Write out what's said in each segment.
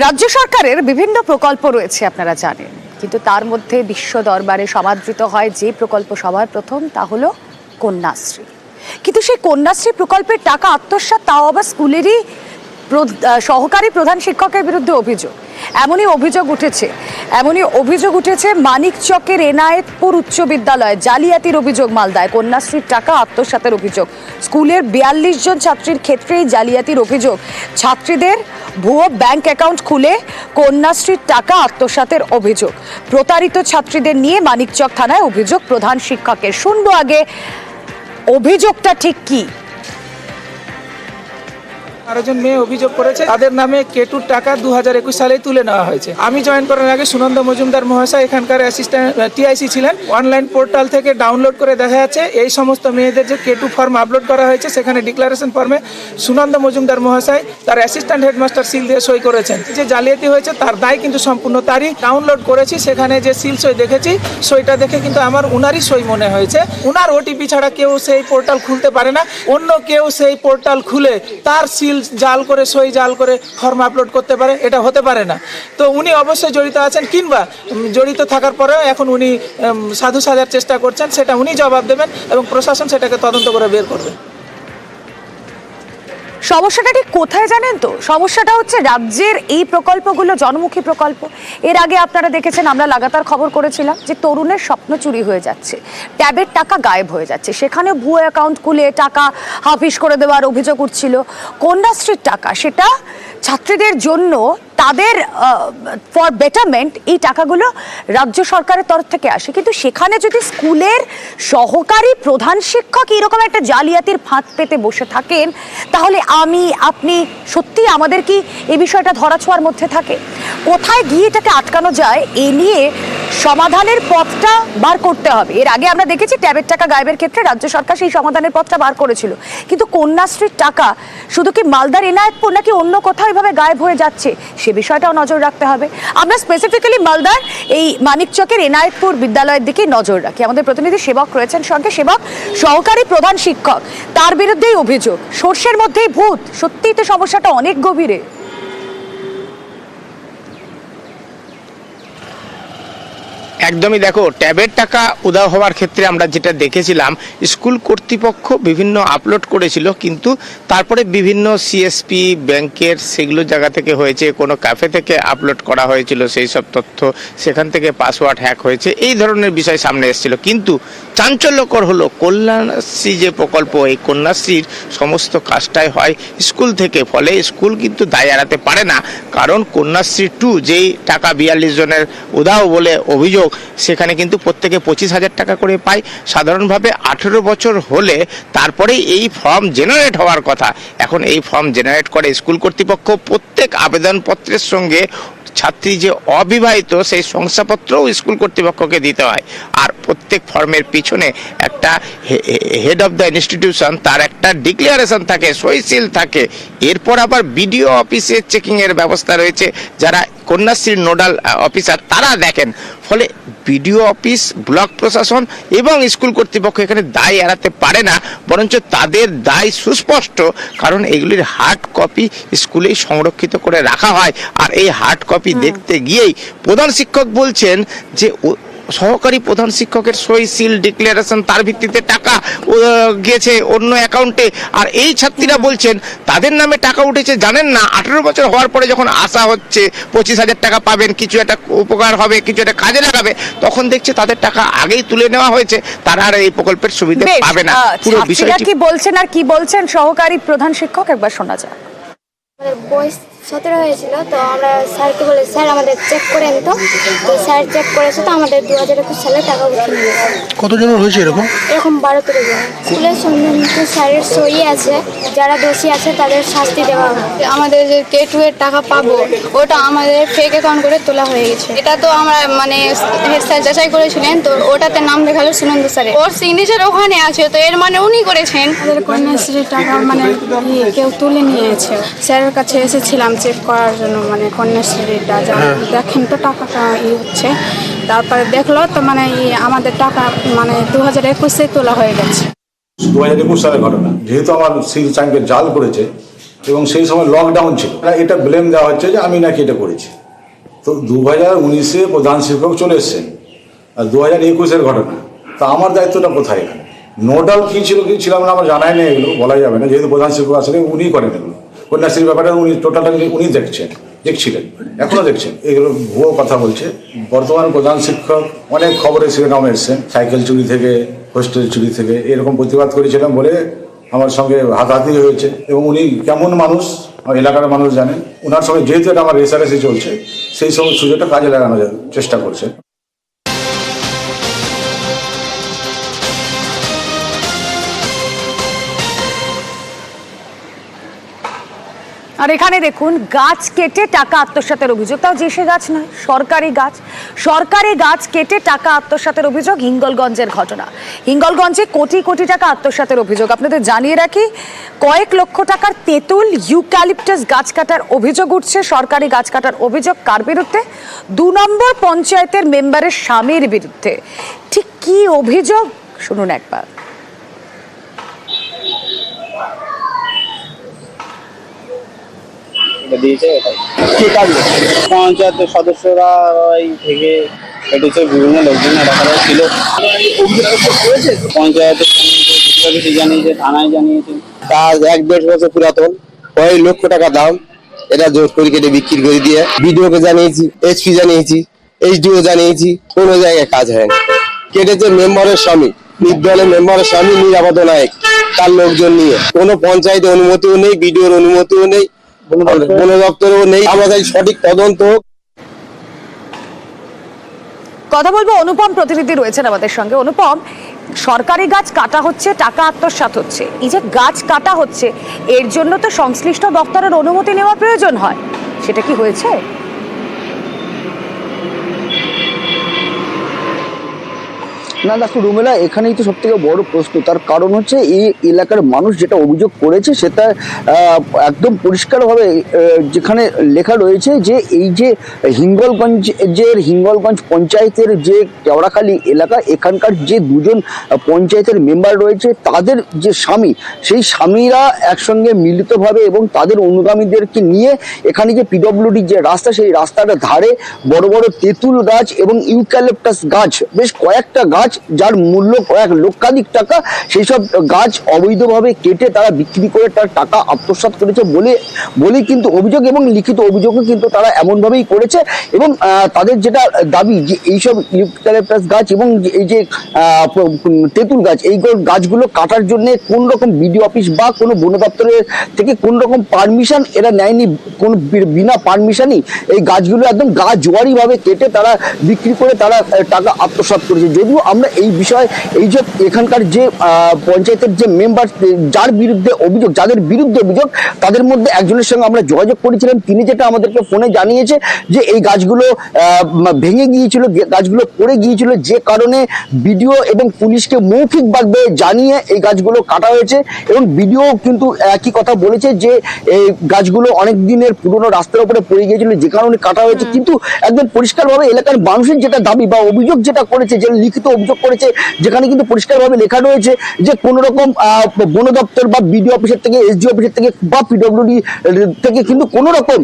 রাজ্য সরকারের বিভিন্ন প্রকল্প রয়েছে আপনারা জানেন, কিন্তু তার মধ্যে বিশ্ব দরবারে সমাদৃত হয় যে প্রকল্প সবার প্রথম, তা হলো কন্যাশ্রী। কিন্তু সেই কন্যাশ্রী প্রকল্পের টাকা আত্মসাৎ, তাও আবার স্কুলেরই সহকারী প্রধান শিক্ষকের বিরুদ্ধে অভিযোগ। এমনই অভিযোগ উঠেছে মানিকচকের এনায়েতপুর উচ্চ বিদ্যালয়ে জালিয়াতির অভিযোগ মালদায়। কন্যাশ্রীর টাকা আত্মসাতের অভিযোগ। স্কুলের 42 জন ছাত্রীর ক্ষেত্রেই জালিয়াতির অভিযোগ। ছাত্রীদের ভুয়ো ব্যাংক অ্যাকাউন্ট খুলে কন্যাশ্রীর টাকা আত্মসাতের অভিযোগ। প্রতারিত ছাত্রীদের নিয়ে মানিকচক থানায় অভিযোগ প্রধান শিক্ষকের। শুনবো আগে অভিযোগটা ঠিক কি। 12 জন মেয়ে অভিযোগ করেছে, তাদের নামে কেটুর টাকা 2021 সালে তুলে নেওয়া হয়েছে। আমি জয়েন করার আগে সুনন্দ মজুমদার মহাশয় এখানকার অ্যাসিস্ট্যান্ট টিআইসি ছিলেন। অনলাইন পোর্টাল থেকে ডাউনলোড করে দেখা যাচ্ছে এই সমস্ত মেয়েদের যে কেটু ফর্ম আপলোড করা হয়েছে, সেখানে ডিক্লারেশন ফর্মে সুনন্দ মজুমদার মহাশয় তার অ্যাসিস্ট্যান্ট হেডমাস্টার সিল দিয়ে সই করেছেন। যে জালিয়াতি হয়েছে তার দায় কিন্তু সম্পূর্ণ তারই। ডাউনলোড করেছি, সেখানে যে সিল সই দেখেছি, সইটা দেখে কিন্তু আমার উনারই সই মনে হয়েছে। উনার ওটিপি ছাড়া কেউ সেই পোর্টাল খুলতে পারে না। অন্য কেউ সেই পোর্টাল খুলে তার সিল জাল করে, সই জাল করে ফর্ম আপলোড করতে পারে? এটা হতে পারে না। তো উনি অবশ্যই জড়িত আছেন, কিংবা জড়িত থাকার পরেও এখন উনি সাধু সাজার চেষ্টা করছেন, সেটা উনি জবাব দেবেন এবং প্রশাসন সেটাকে তদন্ত করে বের করবে। সমস্যাটা ঠিক কোথায় জানেন তো? সমস্যাটা হচ্ছে রাজ্যের এই প্রকল্পগুলো জনমুখী প্রকল্প। এর আগে আপনারা দেখেছেন, আমরা লাগাতার খবর করেছিলাম যে তরুণের স্বপ্ন চুরি হয়ে যাচ্ছে, ট্যাবের টাকা গায়েব হয়ে যাচ্ছে, সেখানে ভুয়ো অ্যাকাউন্ট খুলে টাকা হাফিস করে দেওয়ার অভিযোগ উঠছিল। কন্যাশ্রীর টাকা, সেটা ছাত্রীদের জন্য, তাদের ফর বেটারমেন্ট, এই টাকাগুলো রাজ্য সরকারের তরফ থেকে আসে। কিন্তু সেখানে যদি স্কুলের সহকারী প্রধান শিক্ষক এরকম একটা জালিয়াতির ফাঁদ পেতে বসে থাকেন, তাহলে আমি, আপনি সত্যি আমাদের কি এই বিষয়টা ধরাছোঁয়ার মধ্যে থাকে? কোথায় গিয়ে এটাকে আটকানো যায়, এ নিয়ে সমাধানের পথটা বার করতে হবে। এর আগে আমরা দেখেছি ট্যাবের টাকা গায়েবের ক্ষেত্রে রাজ্য সরকার সেই সমাধানের পথটা বার করেছিল। কিন্তু কন্যাশ্রীর টাকা শুধু কি মালদার এনায়েতপুর নাকি অন্য কোথাও এভাবে গায়েব হয়ে যাচ্ছে, সে বিষয়টাও নজর রাখতে হবে। আমরা স্পেসিফিক্যালি মালদার এই মানিকচকের এনায়েতপুর বিদ্যালয়ের দিকে নজর রাখি। আমাদের প্রতিনিধি সেবক রয়েছেন সঙ্গে। সেবক, সহকারী প্রধান শিক্ষক, তার বিরুদ্ধেই অভিযোগ। সর্ষের মধ্যেই ভূত, সত্যিই তো সমস্যাটা অনেক গভীরে। একদমই, দেখো, ট্যাবের টাকা উধাও হওয়ার ক্ষেত্রে আমরা যেটা দেখেছিলাম, স্কুল কর্তৃপক্ষ বিভিন্ন আপলোড করেছিল, কিন্তু তারপরে বিভিন্ন সিএসপি ব্যাংকের সেগুলো জায়গা থেকে হয়েছে, কোনো ক্যাফে থেকে আপলোড করা হয়েছিল সেই সব তথ্য, সেখান থেকে পাসওয়ার্ড হ্যাক হয়েছে, এই ধরনের বিষয় সামনে এসেছিল। কিন্তু চাঞ্চল্যকর হলো কন্যাশ্রী যে প্রকল্প, এই কন্যাশ্রীর সমস্ত কাজটাই হয় স্কুল থেকে। ফলে স্কুল কিন্তু দায় এড়াতে পারে না, কারণ কন্যাশ্রী 2 যেই টাকা 42 জনের উধাও বলে অভিযোগ, সেখানে কিন্তু প্রত্যেকে 25,000 টাকা করে পায়। সাধারণভাবে 18 বছর হলে তারপরেই এই ফর্ম জেনারেট হওয়ার কথা। এখন এই ফর্ম জেনারেট করে স্কুল কর্তৃপক্ষ। প্রত্যেক আবেদনপত্রের সঙ্গে ছাত্রী যে অবিবাহিত সেই শংসাপত্রও স্কুল কর্তৃপক্ষকে দিতে হয়। আর প্রত্যেক ফর্মের পিছনে একটা হেড অফ দ্য ইনস্টিটিউশন, তার একটা ডিক্লারেশন থাকে, সইসিল থাকে। এরপর আবার বিডিও অফিসে চেকিংয়ের ব্যবস্থা রয়েছে, যারা কন্যাশ্রীর নোডাল অফিসার তারা দেখেন। ফলে বিডিও অফিস, ব্লক প্রশাসন এবং স্কুল কর্তৃপক্ষ এখানে দায় এড়াতে পারে না, বরঞ্চ তাদের দায় সুস্পষ্ট। কারণ এগুলির হার্ড কপি স্কুলেই সংরক্ষিত করে রাখা হয়। আর এই হার্ড কপি দেখতে গিয়েই প্রধান শিক্ষক বলছেন যে সহকারী প্রধান শিক্ষকের সই, সিল, ডিক্লারেশন, তার ভিত্তিতে টাকা গেছে অন্য অ্যাকাউন্টে। আর এই ছাত্রীরা বলছেন তাদের নামে টাকা উঠেছে জানেন না। 18 বছর হওয়ার পরে যখন আশা হচ্ছে 25,000 টাকা পাবেন, কিছু একটা উপকার হবে, কিছু একটা কাজে লাগাবে, তখন দেখছে তাদের টাকা আগেই তুলে নেওয়া হয়েছে, তারা আর এই প্রকল্পের সুবিধা পাবে না। পুরো বিষয়টি কি বলছেন আর কি বলছেন সহকারী প্রধান শিক্ষক, একবার শোনা যায়। বয়স 17 হয়েছিল, তো আমরা স্যারকে বলে, স্যার আমাদের চেক করে নিত। তো স্যার চেক করেছে, তো আমাদের 2021 সালে টাকা উঠিয়ে নিয়েছে। কতজনের হয়েছে এরকম? 12-13 জন। স্কুলের সম্বন্ধে স্যারের সই আছে, যারা দোষী আছে তাদের শাস্তি দেওয়া হবে। আমাদের যে K2 এর টাকা পাবো, ওটা আমাদের ফেক অ্যাকাউন্ট করে তোলা হয়ে গেছে। এটা তো আমরা হেড স্যার যাচাই করেছিলেন, তো ওটাতে নাম দেখালো সুনন্দ স্যারের, ওর সিগনেচার ওখানে আছে, তো এর মানে উনি করেছেন। আমাদের কন্যাশ্রীর টাকা কেউ তুলে নিয়েছে। স্যারের কাছে এসেছিলাম চেক করার জন্য, কন্যাশ্রীটা দেখেন তো টাকাটা হচ্ছে। তারপরে দেখলো তো আমাদের টাকা 2021 তোলা হয়ে গেছে। 2021 সালের ঘটনা। যেহেতু আমার সিল চাঙ্কের জাল করেছে, এবং সেই সময় লকডাউন ছিল, এটা ব্লেম দেওয়া হচ্ছে যে আমি নাকি এটা করেছি। তো 2019-এ প্রধান শিক্ষক চলে এসছেন, আর 2021-এর ঘটনা, তা আমার দায়িত্বটা কোথায় এখানে? নোডাল কী ছিল কি ছিলাম না আমার জানাই নেই, এগুলো বলা যাবে না, যেহেতু প্রধান শিক্ষক আসলে উনিই করেন এগুলো। কন্যাশ্রীর ব্যাপারটা উনি টোটালটা উনি দেখছিলেন, এখনও দেখছেন। এগুলো ভুয়ো কথা বলছে। বর্তমান প্রধান শিক্ষক অনেক খবরে শিরোনামে এসছেন, সাইকেল চুরি থেকে, হোস্টেল চুরি থেকে, এরকম প্রতিবাদ করেছিলাম বলে আমার সঙ্গে হাতাহাতি হয়েছে। এবং উনি কেমন মানুষ এলাকার মানুষ জানেন। ওনার সঙ্গে যেহেতু এটা আমার রেসারেসি চলছে, সেই সব সুযোগটা কাজে লাগানোর চেষ্টা করছে। আর এখানে দেখুন, গাছ কেটে টাকা আত্মসাতের অভিযোগ, তাও যে সে গাছ নয়, সরকারি গাছ কেটে টাকা আত্মসাতের অভিযোগ। হিঙ্গলগঞ্জের ঘটনা, হিঙ্গলগঞ্জে কোটি কোটি টাকা আত্মসাতের অভিযোগ। আপনাদের জানিয়ে রাখি, কয়েক লক্ষ টাকার তেঁতুল, ইউক্যালিপটাস গাছ কাটার অভিযোগ উঠছে। সরকারি গাছ কাটার অভিযোগ কার বিরুদ্ধে? 2 নম্বর পঞ্চায়েতের মেম্বারের স্বামীর বিরুদ্ধে। ঠিক কি অভিযোগ শুনুন একবার। পঞ্চায়েতের সদস্যরা থেকে কেটেছে, বিভিন্ন লোকজন রাখারা ছিল। পঞ্চায়েতের জানিয়েছে, থানায় জানিয়েছে। তার 1-1.5 বছর পুরাতন, কয়েক লক্ষ টাকা দাম। এটা জোর করে কেটে বিক্রি করে দিয়ে বিডিওকে জানিয়েছি, এসপি জানিয়েছি, এইচডিও জানিয়েছি, কোনো জায়গায় কাজ হয়নি। কেটেছে মেম্বারের স্বামী, নির্দলের মেম্বারের স্বামী নিরাপদ নায়ক, তার লোকজন নিয়ে। কোনো পঞ্চায়েতে অনুমতিও নেই, বিডিওর অনুমতিও নেই, বন দপ্তরেও নেই। আমাদের সঠিক তদন্ত হোক। কথা বলবো, অনুপম প্রতিনিধি রয়েছেন আমাদের সঙ্গে। অনুপম, সরকারি গাছ কাটা হচ্ছে, টাকা আত্মসাৎ হচ্ছে, এই যে গাছ কাটা হচ্ছে, এর জন্য তো সংশ্লিষ্ট দপ্তরের অনুমতি নেওয়া প্রয়োজন হয়, সেটা কি হয়েছে? না দেখো রুমেলা, এখানেই তো সব থেকে বড় প্রশ্ন। তার কারণ হচ্ছে এই এলাকার মানুষ যেটা অভিযোগ করেছে সেটা একদম পরিষ্কারভাবে যেখানে লেখা রয়েছে যে এই যে হিঙ্গলগঞ্জ পঞ্চায়েতের যে কেওড়াখালী এলাকা, এখানকার যে 2জন পঞ্চায়েতের মেম্বার রয়েছে, তাদের যে স্বামী, সেই স্বামীরা একসঙ্গে মিলিতভাবে এবং তাদের অনুগামীদেরকে নিয়ে এখানে যে পিডব্লিউডি যে রাস্তা, সেই রাস্তার ধারে বড় বড় তেঁতুল গাছ এবং ইউক্যালিপটাস গাছ, বেশ কয়েকটা গাছ যার মূল্য কয়েক লক্ষাধিক টাকা, সেই সব গাছ অবৈধভাবে কেটে তারা বিক্রি করে তার টাকা আত্মসাৎ করেছে বলে কিন্তু অভিযোগ, এবং লিখিত অভিযোগও কিন্তু তারা এমনভাবেই করেছে। এবং তাদের যেটা দাবি যে এইসব ইউক্যালিপটাস গাছ এবং এই যে তেঁতুল গাছ, এই গাছগুলো কাটার জন্য কোন রকম বিডিও অফিস বা কোনো বন দপ্তরের থেকে কোন রকম পারমিশন এরা নেয়নি। কোন বিনা পারমিশনই এই গাছগুলো একদম গা জোয়ারি ভাবে কেটে তারা বিক্রি করে তারা টাকা আত্মসাৎ করেছে। যদিও আমরা এই বিষয়ে, এই যে এখানকার যে পঞ্চায়েতের যে মেম্বার যার বিরুদ্ধে অভিযোগ, যাদের বিরুদ্ধে অভিযোগ, তাদের মধ্যে একজনের সঙ্গে আমরা যোগাযোগ করেছিলাম। তিনি যেটা আমাদেরকে ফোনে জানিয়েছে যে এই গাছগুলো ভেঙে গিয়েছিল, গাছগুলো পড়ে গিয়েছিল, যে কারণে বিডিও এবং পুলিশকে মৌখিকভাবে জানিয়ে এই গাছগুলো কাটা হয়েছে। এবং বিডিও কিন্তু একই কথা বলেছে যে এই গাছগুলো অনেক দিনের পুরনো রাস্তার উপরে পড়ে গিয়েছিল, যে কারণে কাটা হয়েছে। কিন্তু একদম পরিষ্কারভাবে এলাকার মানুষের যেটা দাবি বা অভিযোগ যেটা করেছে, যে লিখিত অভিযোগ করেছে, যেখানে কিন্তু পরিষ্কারভাবে লেখা রয়েছে যে কোন রকম বন দপ্তর বা বিডিও অফিসের থেকে, এসডি অফিসের থেকে বা পিডব্লিউডি থেকে কিন্তু কোন রকম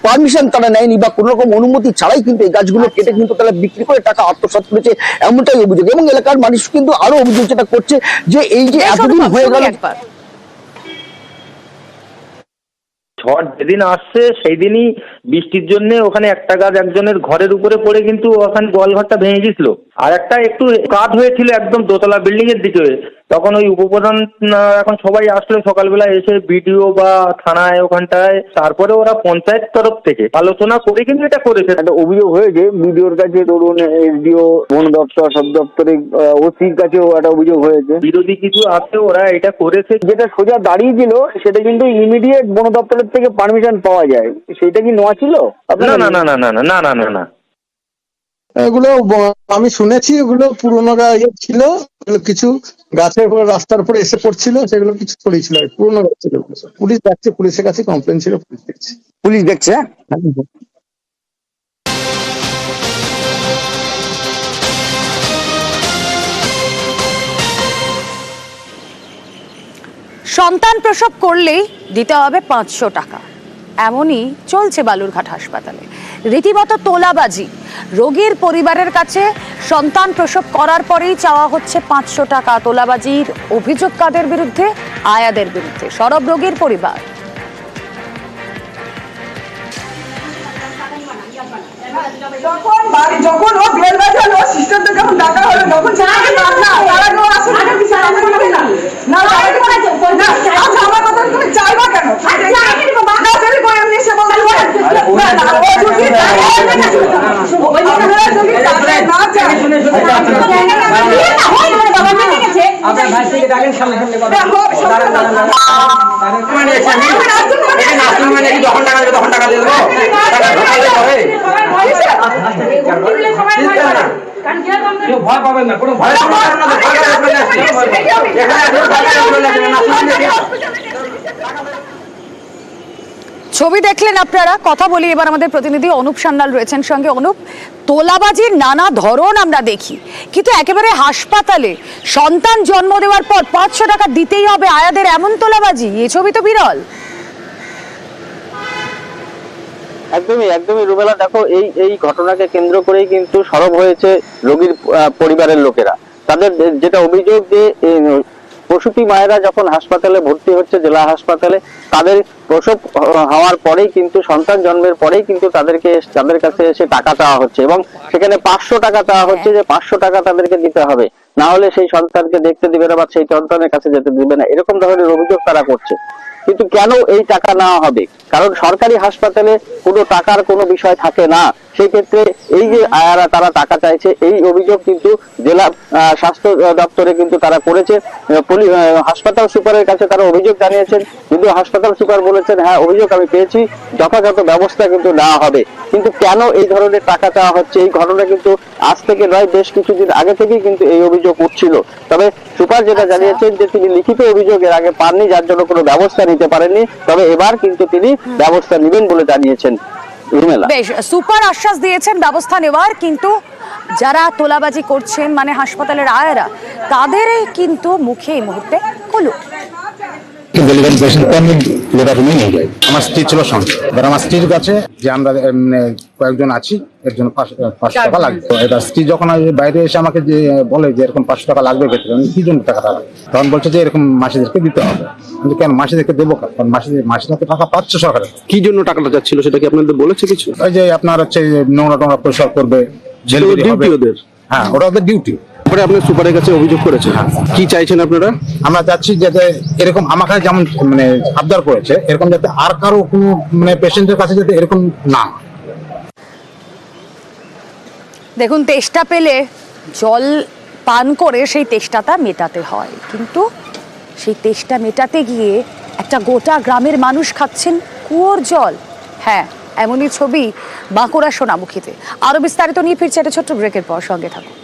পারমিশন তারা নেয়নি বা কোন রকম অনুমতি ছাড়াই কিন্তু এই গাছগুলো কেটে কিন্তু তারা বিক্রি করে টাকা আত্মসাৎ করেছে, এমনটাই অভিযোগ। এবং এলাকার মানুষ কিন্তু আরো অভিযোগ যেটা করছে যে এই যে এতদিন হয়ে গেল, ঝড় যেদিন আসছে সেই দিনই বৃষ্টির জন্য ওখানে একটা গাছ একজনের ঘরের উপরে পড়ে কিন্তু ওখানে গোয়ালঘরটা ভেঙে গেছিল। আর একটা একটু কাজ হয়েছিল একদম দোতলা বিল্ডিং এর দিকে, তখন ওই উপপ্রধান এখন সবাই আসলো সকালবেলা এসে, বিডিও বা থানায় ওখানটায়, তারপরে ওরা পঞ্চায়েত তরফ থেকে আলোচনা করে কিন্তু এটা করেছে। একটা অভিযোগ হয়েছে বিডিওর কাছে, ধরুন এসডিও, বন দপ্তর, সব দপ্তরে, ওসির কাছেও একটা অভিযোগ হয়েছে। বিরোধী কিছু আছে, ওরা এটা করেছে। যেটা সোজা দাঁড়িয়েছিল সেটা কিন্তু ইমিডিয়েট বন দপ্তরের থেকে পারমিশন পাওয়া যায়, সেটা কি নেওয়া ছিল? না না না না না না না না না, এগুলো আমি শুনেছি এগুলো পুরোনো ছিল, কিছু গাছের উপর রাস্তার উপরে এসে পড়ছিল, সেগুলো কিছু পড়েছিল, পুরোনো গাছ ছিল। পুলিশ দেখছে, পুলিশের কাছে কমপ্লেন ছিল, পুলিশ দেখছে। সন্তান প্রসব করলেই দিতে হবে 500 টাকা, এমনই চলছে বালুরঘাট হাসপাতালে। রীতিমতো তোলাবাজি। রোগীর পরিবারের কাছে সন্তান প্রসব করার পরেই চাওয়া হচ্ছে 500 টাকা। তোলাবাজির অভিযোগ কাদের বিরুদ্ধে? আয়াদের বিরুদ্ধে। সরব রোগীর পরিবার। যখন ও বেল বাজালো সিস্টারদের যখন ডাকা হলো তখন আচ্ছা আমার কথা তুমি চাইবা কেন? ভয় পাবেন না, কোনো ভয় ছবি দেখলেন আপনারা। কথা বলি এবার আমাদের প্রতিনিধি অনুপ সান্যাল রয়েছেন সঙ্গে। অনুপ, তোলাবাজির নানা ধরন আমরা দেখি, কিন্তু একেবারে হাসপাতালে সন্তান জন্ম দেওয়ার পর 500 টাকা দিতেই হবে আয়াদের, এমন তোলাবাজি এই ছবি তো বিরল। একদমই রুবেলা, দেখো এই ঘটনাকে কেন্দ্র করেই কিন্তু সরব হয়েছে রোগীর পরিবারের লোকেরা। তাদের যেটা অভিযোগ যে প্রসূতি মায়েরা যখন হাসপাতালে ভর্তি হচ্ছে, জেলা হাসপাতালে, তাদের প্রসব হওয়ার পরেই কিন্তু সন্তান জন্মের পরেই কিন্তু তাদের কাছে এসে টাকা চাওয়া হচ্ছে এবং সেখানে 500 টাকা চাওয়া হচ্ছে যে 500 টাকা তাদেরকে দিতে হবে, না হলে সেই সন্তানকে দেখতে দিবে না বা সেই সন্তানের কাছে যেতে দিবে না, এরকম ধরনের অভিযোগ তারা করছে। কিন্তু কেন এই টাকা নেওয়া হবে? কারণ সরকারি হাসপাতালে কোনো টাকার কোনো বিষয় থাকে না। সেই ক্ষেত্রে এই যে আয়ারা তারা টাকা চাইছে, এই অভিযোগ কিন্তু জেলা স্বাস্থ্য দপ্তরে কিন্তু তারা করেছে। হাসপাতাল সুপারের কাছে তারা অভিযোগ জানিয়েছেন, কিন্তু হাসপাতাল সুপার বলেছেন হ্যাঁ অভিযোগ আমি পেয়েছি, যথাযথ ব্যবস্থা কিন্তু নেওয়া হবে। কিন্তু কেন এই ধরনের টাকা চাওয়া হচ্ছে? এই ঘটনা কিন্তু আজ থেকে নয়, বেশ কিছুদিন আগে থেকেই কিন্তু এই অভিযোগ উঠছিল। তবে সুপার যেটা জানিয়েছেন যে তিনি লিখিত অভিযোগ এর আগে পাননি, যার জন্য কোনো ব্যবস্থা নিতে পারেননি, তবে এবার কিন্তু তিনি ব্যবস্থা নেবেন বলে জানিয়েছেন। বেশ, সুপার আশ্বাস দিয়েছেন ব্যবস্থা নেওয়ার, কিন্তু যারা তোলাবাজি করছেন মানে হাসপাতালের আয়ারা, তাদেরই কিন্তু মুখে এই মুহূর্তে কলু। আমার স্ত্রী ছিল সঙ্গে, এবার আমার স্ত্রীর কাছে যে আমরা কয়েকজন আছি, এর জন্য 500 টাকা লাগবে। এবার স্ত্রী যখন বাইরে এসে আমাকে যে বলে যে এরকম 500 টাকা লাগবে ভেতরে, আমি কি জন্য টাকাটা লাগবে, তখন বলছে যে এরকম মাসিদেরকে দিতে হবে। কিন্তু কেন মাসিদেরকে দেবো? কারণ মাসিরা তো টাকা পাচ্ছে সরকারের। কি জন্য টাকাটা যাচ্ছিল সেটা কি আপনাদের বলেছে কিছু? ওই যে আপনার হচ্ছে নোংরা টোংরা পরিষ্কার করবে, ডিউটি ওদের। হ্যাঁ, ওটা ওদের ডিউটি। পরে আপনি সুপারের কাছে অভিযোগ করেছেন, কি চাইছেন আপনারা? আমরা চাচ্ছি যাতে এরকম আমাকে যেমন মানে আবদার করেছে, এরকম যাতে আর কারো কোনো মানে পেশেন্টের কাছে যাতে এরকম না। দেখুন, তেষ্টা পেলে জল পান করে সেই তেষ্টাটা মেটাতে হয়, কিন্তু সেই তেষ্টা মেটাতে গিয়ে একটা গোটা গ্রামের মানুষ খাচ্ছেন কুয়োর জল। হ্যাঁ, এমনই ছবি বাঁকুড়া সোনামুখীতে। আরো বিস্তারিত নিয়ে ফিরছে একটা ছোট্ট ব্রেকের পর, সঙ্গে থাকুন।